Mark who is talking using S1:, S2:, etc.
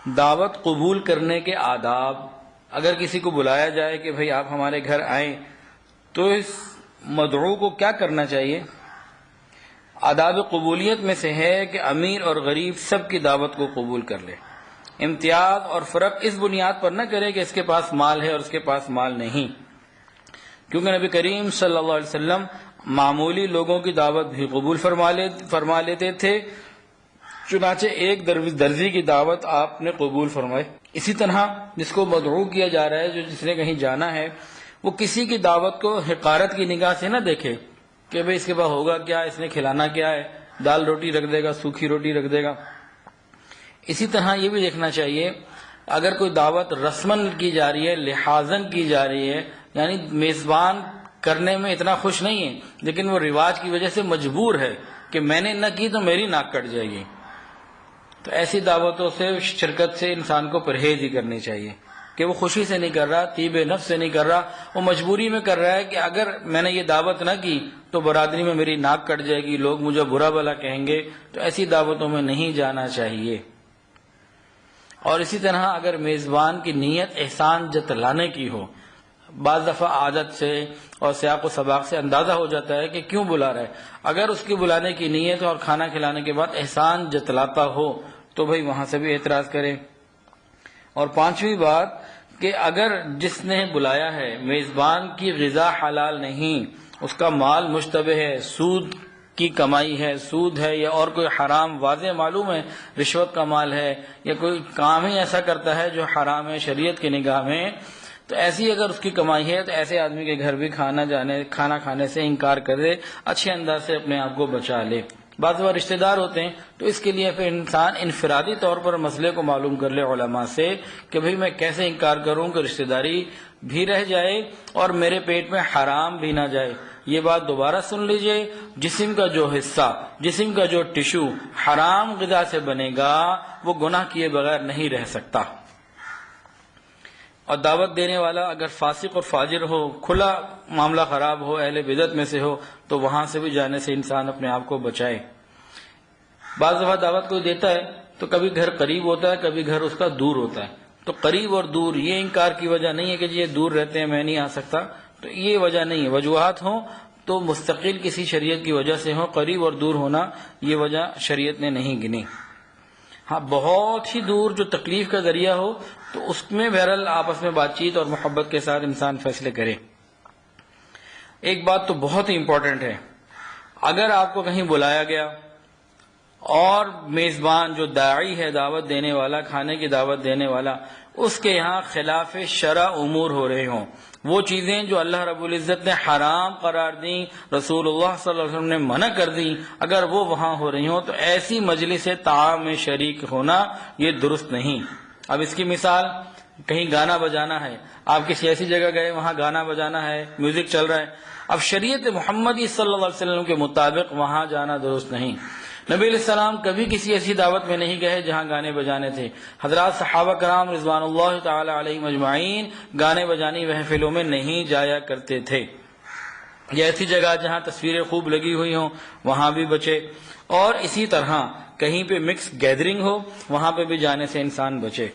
S1: دعوت قبول کرنے کے آداب. اگر کسی کو بلایا جائے کہ بھئی آپ ہمارے گھر آئیں تو اس مدعو کو کیا کرنا چاہیے؟ آداب قبولیت میں سے ہے کہ امیر اور غریب سب کی دعوت کو قبول کر لے. امتیاز اور فرق اس بنیاد پر نہ کرے کہ اس کے پاس مال ہے اور اس کے پاس مال نہیں، کیونکہ نبی کریم صلی اللہ علیہ وسلم معمولی لوگوں کی دعوت بھی قبول فرما لیتے تھے. چنانچہ ایک درزی کی دعوت آپ نے قبول فرمائی. اسی طرح جس کو مدعو کیا جا رہا ہے، جس نے کہیں جانا ہے، وہ کسی کی دعوت کو حقارت کی نگاہ سے نہ دیکھے کہ بھئی اس کے پاس ہوگا کیا، اس نے کھلانا کیا ہے، دال روٹی رکھ دے گا، سوکھی روٹی رکھ دے گا. اسی طرح یہ بھی دیکھنا چاہیے اگر کوئی دعوت رسمن کی جا رہی ہے، لحاظن کی جا رہی ہے، یعنی میزبان کرنے میں اتنا خوش نہیں ہے لیکن وہ رواج کی وجہ سے مجبور ہے کہ میں نے نہ کی تو میری ناک کٹ جائے گی، تو ایسی دعوتوں سے شرکت سے انسان کو پرہیز ہی کرنی چاہیے کہ وہ خوشی سے نہیں کر رہا، طیب نفس سے نہیں کر رہا، وہ مجبوری میں کر رہا ہے کہ اگر میں نے یہ دعوت نہ کی تو برادری میں میری ناک کٹ جائے گی، لوگ مجھے برا بھلا کہیں گے، تو ایسی دعوتوں میں نہیں جانا چاہیے. اور اسی طرح اگر میزبان کی نیت احسان جتلانے کی ہو، بعض دفعہ عادت سے اور سیاق و سباق سے اندازہ ہو جاتا ہے کہ کیوں بلا رہا ہے. اگر اس کی بلانے کی نیت اور کھانا کھلانے کے بعد احسان جتلاتا ہو تو بھئی وہاں سے بھی اعتراض کرے. اور پانچویں بات کہ اگر جس نے بلایا ہے میزبان کی غذا حلال نہیں، اس کا مال مشتبہ ہے، سود کی کمائی ہے، سود ہے یا اور کوئی حرام واضح معلوم ہے، رشوت کا مال ہے یا کوئی کام ہی ایسا کرتا ہے جو حرام ہے شریعت کی نگاہ میں، تو ایسی اگر اس کی کمائی ہے تو ایسے آدمی کے گھر بھی کھانا کھانے سے انکار کر دے، اچھے انداز سے اپنے آپ کو بچا لے. بعض بار رشتہ دار ہوتے ہیں تو اس کے لیے پھر انسان انفرادی طور پر مسئلے کو معلوم کر لے علماء سے کہ بھئی میں کیسے انکار کروں کہ رشتہ داری بھی رہ جائے اور میرے پیٹ میں حرام بھی نہ جائے. یہ بات دوبارہ سن لیجئے، جسم کا جو حصہ، جسم کا جو ٹشو حرام غذا سے بنے گا وہ گناہ کیے بغیر نہیں رہ سکتا. اور دعوت دینے والا اگر فاسق اور فاجر ہو، کھلا معاملہ خراب ہو، اہل بدعت میں سے ہو، تو وہاں سے بھی جانے سے انسان اپنے آپ کو بچائے. بعض دفعہ دعوت کوئی دیتا ہے تو کبھی گھر قریب ہوتا ہے، کبھی گھر اس کا دور ہوتا ہے. تو قریب اور دور یہ انکار کی وجہ نہیں ہے کہ یہ دور رہتے ہیں میں نہیں آ سکتا، تو یہ وجہ نہیں ہے. وجوہات ہوں تو مستقل کسی شریعت کی وجہ سے ہو، قریب اور دور ہونا یہ وجہ شریعت نے نہیں گنی. ہاں بہت ہی دور جو تکلیف کا ذریعہ ہو تو اس میں بہرحال آپس میں بات چیت اور محبت کے ساتھ انسان فیصلے کرے. ایک بات تو بہت ہی امپورٹنٹ ہے، اگر آپ کو کہیں بلایا گیا اور میزبان جو داعی ہے، دعوت دینے والا، کھانے کی دعوت دینے والا، اس کے یہاں خلاف شرع امور ہو رہے ہوں، وہ چیزیں جو اللہ رب العزت نے حرام قرار دیں، رسول اللہ صلی اللہ علیہ وسلم نے منع کر دیں، اگر وہ وہاں ہو رہی ہوں تو ایسی مجلس طعام میں شریک ہونا یہ درست نہیں. اب اس کی مثال، کہیں گانا بجانا ہے، آپ کسی ایسی جگہ گئے وہاں گانا بجانا ہے، میوزک چل رہا ہے، اب شریعت محمدی صلی اللہ علیہ وسلم کے مطابق وہاں جانا درست نہیں. نبی علیہ السلام کبھی کسی ایسی دعوت میں نہیں گئے جہاں گانے بجانے تھے. حضرات صحابہ کرام رضوان اللہ تعالی علیہم اجمعین گانے بجانی محفلوں میں نہیں جایا کرتے تھے. یا ایسی جگہ جہاں تصویریں خوب لگی ہوئی ہوں وہاں بھی بچے. اور اسی طرح کہیں پہ مکس گیدرنگ ہو وہاں پہ بھی جانے سے انسان بچے.